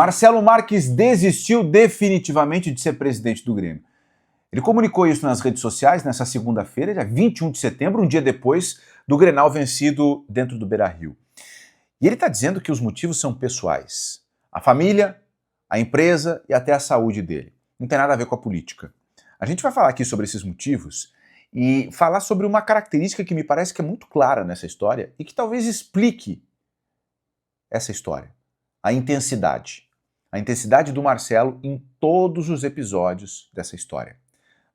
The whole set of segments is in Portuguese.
Marcelo Marques desistiu definitivamente de ser presidente do Grêmio. Ele comunicou isso nas redes sociais nessa segunda-feira, dia 21 de setembro, um dia depois do Grenal vencido dentro do Beira-Rio. E ele está dizendo que os motivos são pessoais. A família, a empresa e até a saúde dele. Não tem nada a ver com a política. A gente vai falar aqui sobre esses motivos e falar sobre uma característica que me parece que é muito clara nessa história e que talvez explique essa história. A intensidade. A intensidade do Marcelo em todos os episódios dessa história.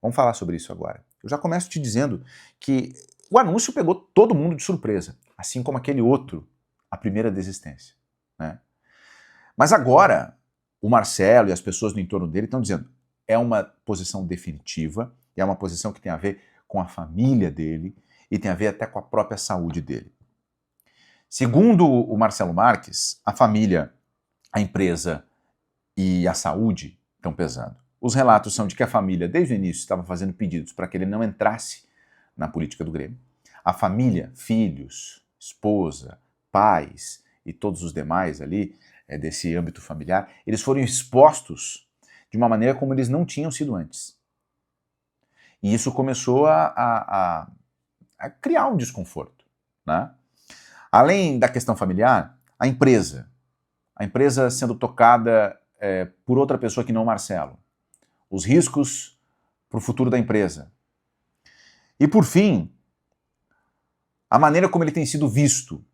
Vamos falar sobre isso agora. Eu já começo te dizendo que o anúncio pegou todo mundo de surpresa, assim como aquele outro, a primeira desistência, né? Mas agora, o Marcelo e as pessoas no entorno dele estão dizendo é uma posição definitiva, é uma posição que tem a ver com a família dele e tem a ver até com a própria saúde dele. Segundo o Marcelo Marques, a família, a empresa e a saúde estão pesando. Os relatos são de que a família, desde o início, estava fazendo pedidos para que ele não entrasse na política do Grêmio. A família, filhos, esposa, pais e todos os demais ali, desse âmbito familiar, eles foram expostos de uma maneira como eles não tinham sido antes. E isso começou a criar um desconforto, né? Além da questão familiar, a empresa sendo tocada por outra pessoa que não o Marcelo. Os riscos para o futuro da empresa. E, por fim, a maneira como ele tem sido visto,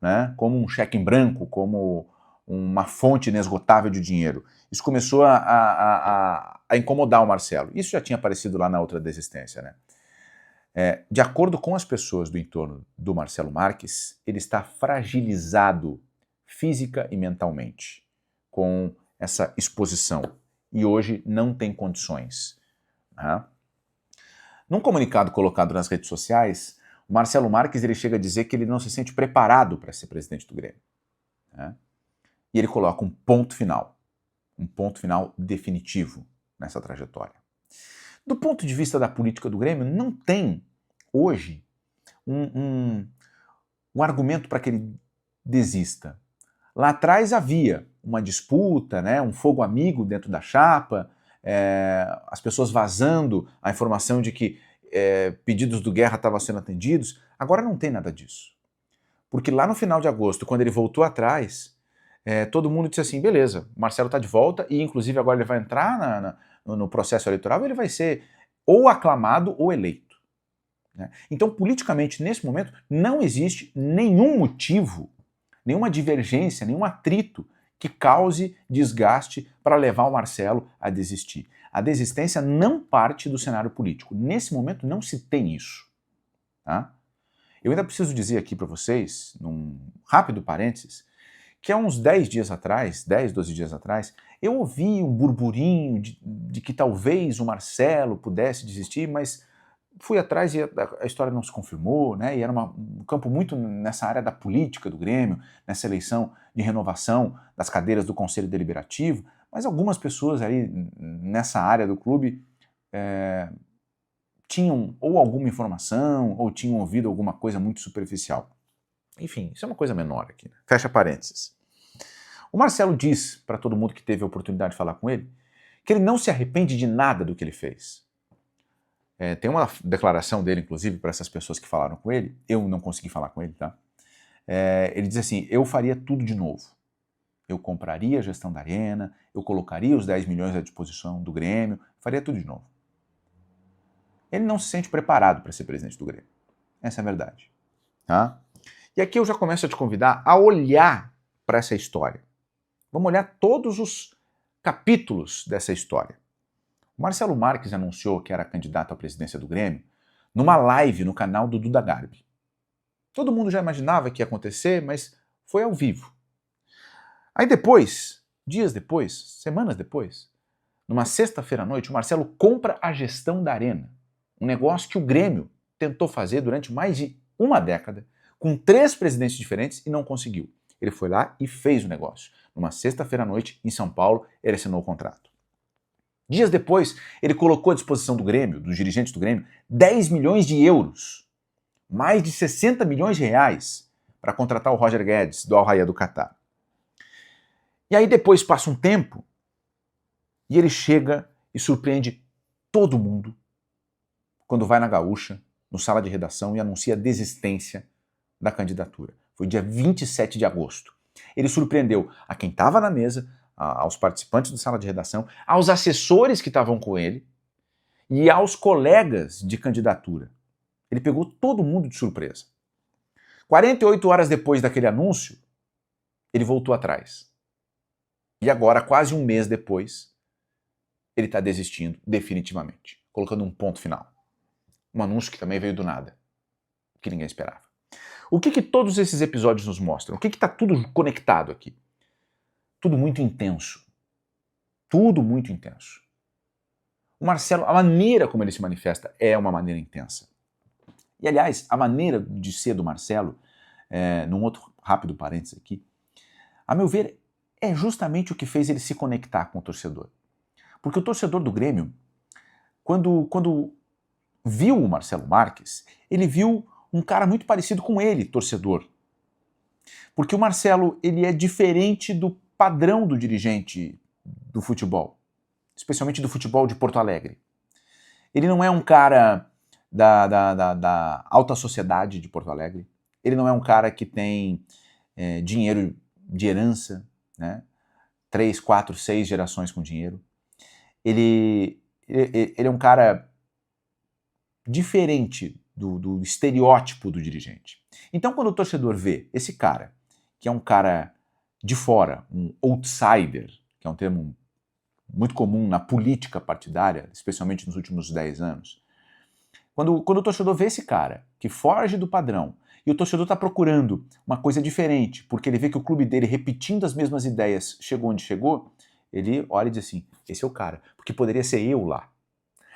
né? Como um cheque em branco, como uma fonte inesgotável de dinheiro. Isso começou a incomodar o Marcelo. Isso já tinha aparecido lá na outra desistência, né? De acordo com as pessoas do entorno do Marcelo Marques, ele está fragilizado física e mentalmente com essa exposição. E hoje não tem condições. Né? Num comunicado colocado nas redes sociais, o Marcelo Marques ele chega a dizer que ele não se sente preparado para ser presidente do Grêmio. Né? E ele coloca um ponto final definitivo nessa trajetória. Do ponto de vista da política do Grêmio, não tem hoje um argumento para que ele desista. Lá atrás havia uma disputa, né, um fogo amigo dentro da chapa, as pessoas vazando a informação de que pedidos do Guerra estavam sendo atendidos. Agora não tem nada disso. Porque lá no final de agosto, quando ele voltou atrás, todo mundo disse assim, beleza, o Marcelo está de volta e inclusive agora ele vai entrar no processo eleitoral e ele vai ser ou aclamado ou eleito. Né? Então, politicamente, nesse momento, não existe nenhum motivo, nenhuma divergência, nenhum atrito que cause desgaste para levar o Marcelo a desistir. A desistência não parte do cenário político. Nesse momento não se tem isso. Tá? Eu ainda preciso dizer aqui para vocês, num rápido parênteses, que há uns 10 dias atrás, 10, 12 dias atrás, eu ouvi um burburinho de que talvez o Marcelo pudesse desistir, mas fui atrás e a história não se confirmou, né? E era um campo muito nessa área da política do Grêmio, nessa eleição de renovação das cadeiras do Conselho Deliberativo, mas algumas pessoas aí nessa área do clube tinham ou alguma informação ou tinham ouvido alguma coisa muito superficial. Enfim, isso é uma coisa menor aqui. Né? Fecha parênteses. O Marcelo diz para todo mundo que teve a oportunidade de falar com ele que ele não se arrepende de nada do que ele fez. Tem uma declaração dele, inclusive, para essas pessoas que falaram com ele. Eu não consegui falar com ele, tá? Ele diz assim, eu faria tudo de novo. Eu compraria a gestão da Arena, eu colocaria os 10 milhões à disposição do Grêmio, faria tudo de novo. Ele não se sente preparado para ser presidente do Grêmio. Essa é a verdade. Tá? E aqui eu já começo a te convidar a olhar para essa história. Vamos olhar todos os capítulos dessa história. O Marcelo Marques anunciou que era candidato à presidência do Grêmio numa live no canal do Duda Garbi. Todo mundo já imaginava que ia acontecer, mas foi ao vivo. Aí depois, dias depois, semanas depois, numa sexta-feira à noite, o Marcelo compra a gestão da Arena. Um negócio que o Grêmio tentou fazer durante mais de uma década, com 3 presidentes diferentes e não conseguiu. Ele foi lá e fez o negócio. Numa sexta-feira à noite, em São Paulo, ele assinou o contrato. Dias depois, ele colocou à disposição do Grêmio, dos dirigentes do Grêmio, 10 milhões de euros, mais de 60 milhões de reais, para contratar o Roger Guedes, do Al Rayyan do Catar. E aí depois passa um tempo e ele chega e surpreende todo mundo quando vai na Gaúcha, no sala de redação, e anuncia a desistência da candidatura. Foi dia 27 de agosto. Ele surpreendeu a quem estava na mesa, aos participantes da sala de redação, aos assessores que estavam com ele e aos colegas de candidatura. Ele pegou todo mundo de surpresa. 48 horas depois daquele anúncio, ele voltou atrás. E agora, quase um mês depois, ele está desistindo definitivamente, colocando um ponto final. Um anúncio que também veio do nada, que ninguém esperava. O que todos esses episódios nos mostram? O que está tudo conectado aqui? Tudo muito intenso. Tudo muito intenso. O Marcelo, a maneira como ele se manifesta é uma maneira intensa. E, aliás, a maneira de ser do Marcelo, num outro rápido parênteses aqui, a meu ver, é justamente o que fez ele se conectar com o torcedor. Porque o torcedor do Grêmio, quando viu o Marcelo Marques, ele viu um cara muito parecido com ele, torcedor. Porque o Marcelo, ele é diferente do padrão do dirigente do futebol, especialmente do futebol de Porto Alegre. Ele não é um cara da alta sociedade de Porto Alegre, ele não é um cara que tem dinheiro de herança, né? 3, 4, 6 gerações com dinheiro. Ele é um cara diferente do estereótipo do dirigente. Então, quando o torcedor vê esse cara, que é um cara de fora, um outsider, que é um termo muito comum na política partidária, especialmente nos últimos 10 anos, quando o torcedor vê esse cara, que foge do padrão, e o torcedor está procurando uma coisa diferente, porque ele vê que o clube dele, repetindo as mesmas ideias, chegou onde chegou, ele olha e diz assim, esse é o cara, porque poderia ser eu lá.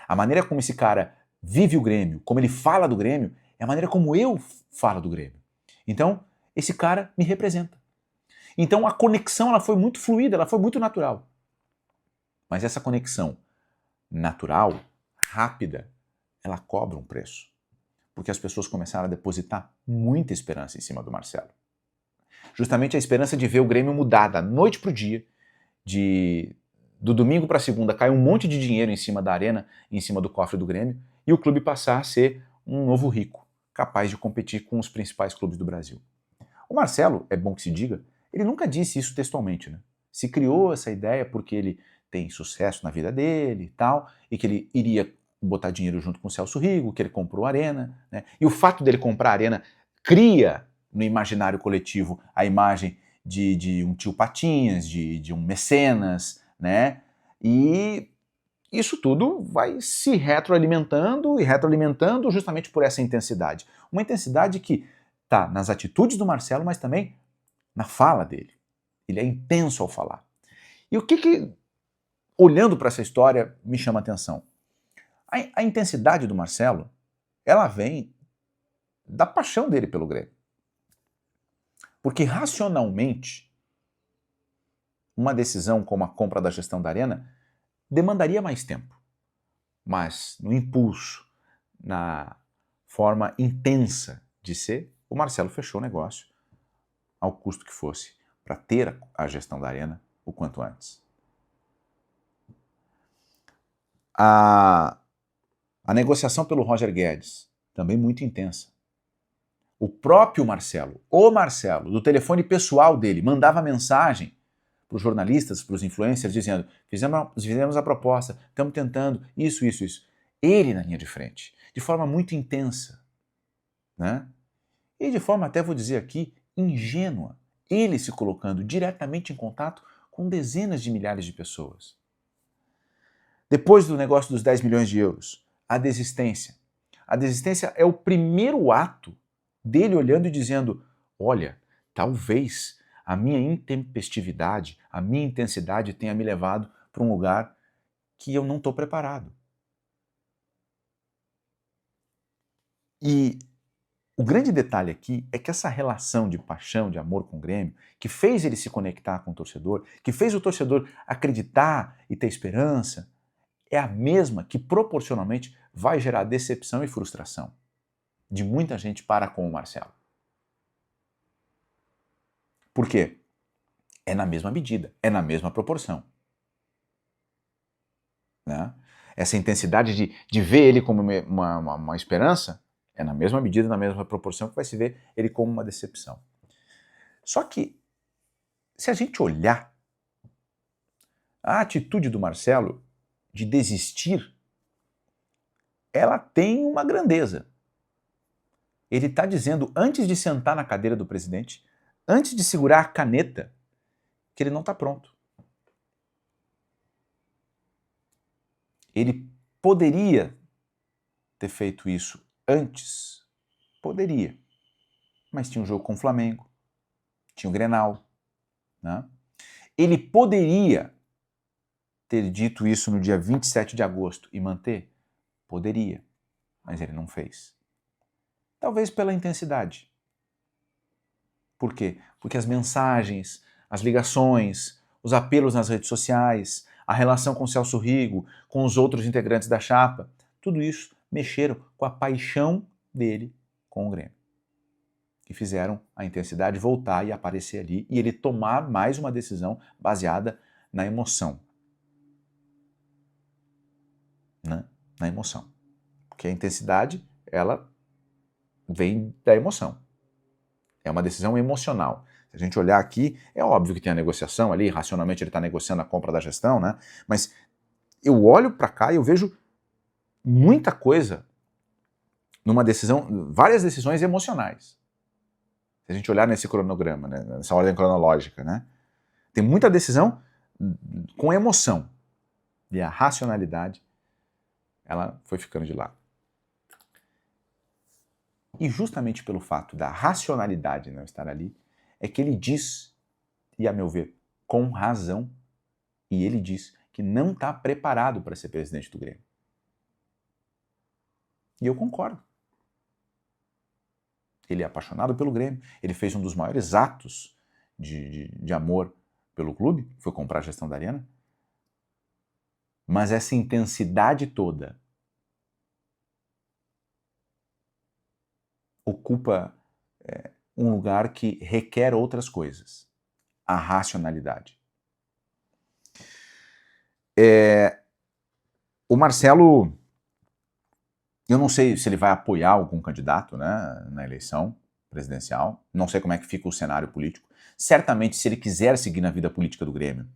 A maneira como esse cara vive o Grêmio, como ele fala do Grêmio, é a maneira como eu falo do Grêmio. Então, esse cara me representa. Então, a conexão ela foi muito fluida, ela foi muito natural. Mas essa conexão natural, rápida, ela cobra um preço. Porque as pessoas começaram a depositar muita esperança em cima do Marcelo. Justamente a esperança de ver o Grêmio mudar da noite para o dia, do domingo para a segunda, cai um monte de dinheiro em cima da arena, em cima do cofre do Grêmio, e o clube passar a ser um novo rico, capaz de competir com os principais clubes do Brasil. O Marcelo, é bom que se diga, ele nunca disse isso textualmente, né? Se criou essa ideia porque ele tem sucesso na vida dele e tal, e que ele iria botar dinheiro junto com o Celso Rigo, que ele comprou a Arena, né? E o fato dele comprar a Arena cria no imaginário coletivo a imagem de um tio Patinhas, de um mecenas, né? E isso tudo vai se retroalimentando e retroalimentando justamente por essa intensidade. Uma intensidade que está nas atitudes do Marcelo, mas também na fala dele. Ele é intenso ao falar. E o que olhando para essa história, me chama a atenção? A intensidade do Marcelo, ela vem da paixão dele pelo Grêmio. Porque racionalmente, uma decisão como a compra da gestão da Arena demandaria mais tempo. Mas no impulso, na forma intensa de ser, o Marcelo fechou o negócio, ao custo que fosse, para ter a gestão da Arena o quanto antes. A negociação pelo Roger Guedes, também muito intensa. O próprio Marcelo, do telefone pessoal dele, mandava mensagem para os jornalistas, para os influencers, dizendo, fizemos a proposta, estamos tentando, isso. Ele na linha de frente, de forma muito intensa, né? E de forma, até vou dizer aqui, ingênua. Ele se colocando diretamente em contato com dezenas de milhares de pessoas. Depois do negócio dos 10 milhões de euros, a desistência. A desistência é o primeiro ato dele olhando e dizendo, olha, talvez a minha intempestividade, a minha intensidade tenha me levado para um lugar que eu não estou preparado. E o grande detalhe aqui é que essa relação de paixão, de amor com o Grêmio, que fez ele se conectar com o torcedor, que fez o torcedor acreditar e ter esperança, é a mesma que proporcionalmente vai gerar decepção e frustração de muita gente para com o Marcelo. Por quê? É na mesma medida, é na mesma proporção. Né? Essa intensidade de ver ele como uma esperança é na mesma medida, na mesma proporção que vai se ver ele como uma decepção. Só que, se a gente olhar a atitude do Marcelo de desistir, ela tem uma grandeza. Ele está dizendo, antes de sentar na cadeira do presidente, antes de segurar a caneta, que ele não está pronto. Ele poderia ter feito isso antes. Poderia. Mas tinha um jogo com o Flamengo, tinha o Grenal. Né? Ele poderia ter dito isso no dia 27 de agosto e manter? Poderia, mas ele não fez. Talvez pela intensidade. Por quê? Porque as mensagens, as ligações, os apelos nas redes sociais, a relação com o Celso Rigo, com os outros integrantes da chapa, tudo isso mexeram com a paixão dele com o Grêmio. E fizeram a intensidade voltar e aparecer ali e ele tomar mais uma decisão baseada na emoção. Né? Na emoção. Porque a intensidade, ela vem da emoção. É uma decisão emocional. Se a gente olhar aqui, é óbvio que tem a negociação ali, racionalmente ele está negociando a compra da gestão, né? Mas eu olho para cá e eu vejo muita coisa numa decisão, várias decisões emocionais. Se a gente olhar nesse cronograma, né? Nessa ordem cronológica, né? Tem muita decisão com emoção. E a racionalidade, ela foi ficando de lado. E justamente pelo fato da racionalidade não estar ali, é que ele diz, e a meu ver, com razão, e ele diz que não está preparado para ser presidente do Grêmio. E eu concordo. Ele é apaixonado pelo Grêmio, ele fez um dos maiores atos de amor pelo clube, que foi comprar a gestão da Arena. Mas essa intensidade toda ocupa um lugar que requer outras coisas. A racionalidade. O Marcelo, eu não sei se ele vai apoiar algum candidato, né, na eleição presidencial, não sei como é que fica o cenário político. Certamente, se ele quiser seguir na vida política do Grêmio,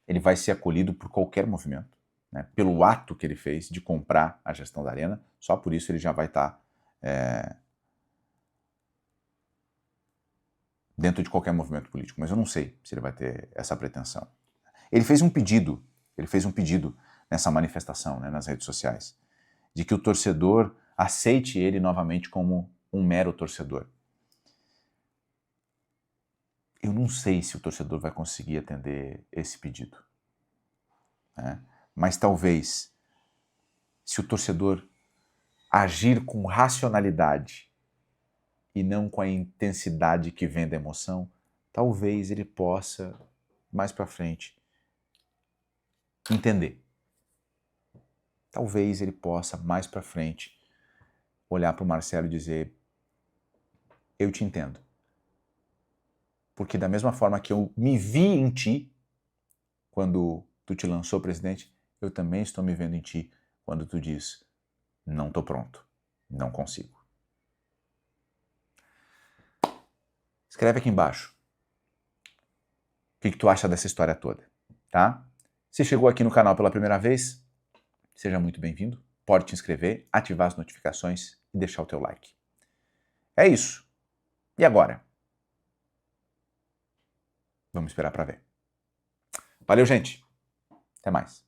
ele vai ser acolhido por qualquer movimento. Né, pelo ato que ele fez de comprar a gestão da Arena, só por isso ele já vai estar dentro de qualquer movimento político, mas eu não sei se ele vai ter essa pretensão. Ele fez um pedido nessa manifestação, né, nas redes sociais, de que o torcedor aceite ele novamente como um mero torcedor. Eu não sei se o torcedor vai conseguir atender esse pedido. Né? Mas talvez, se o torcedor agir com racionalidade e não com a intensidade que vem da emoção, talvez ele possa, mais para frente, entender. Talvez ele possa, mais para frente, olhar para o Marcelo e dizer: eu te entendo. Porque da mesma forma que eu me vi em ti, quando tu te lançou presidente, eu também estou me vendo em ti, quando tu diz: não estou pronto, não consigo. Escreve aqui embaixo o que tu acha dessa história toda, tá? Se chegou aqui no canal pela primeira vez, seja muito bem-vindo. Pode te inscrever, ativar as notificações e deixar o teu like. É isso. E agora? Vamos esperar para ver. Valeu, gente. Até mais.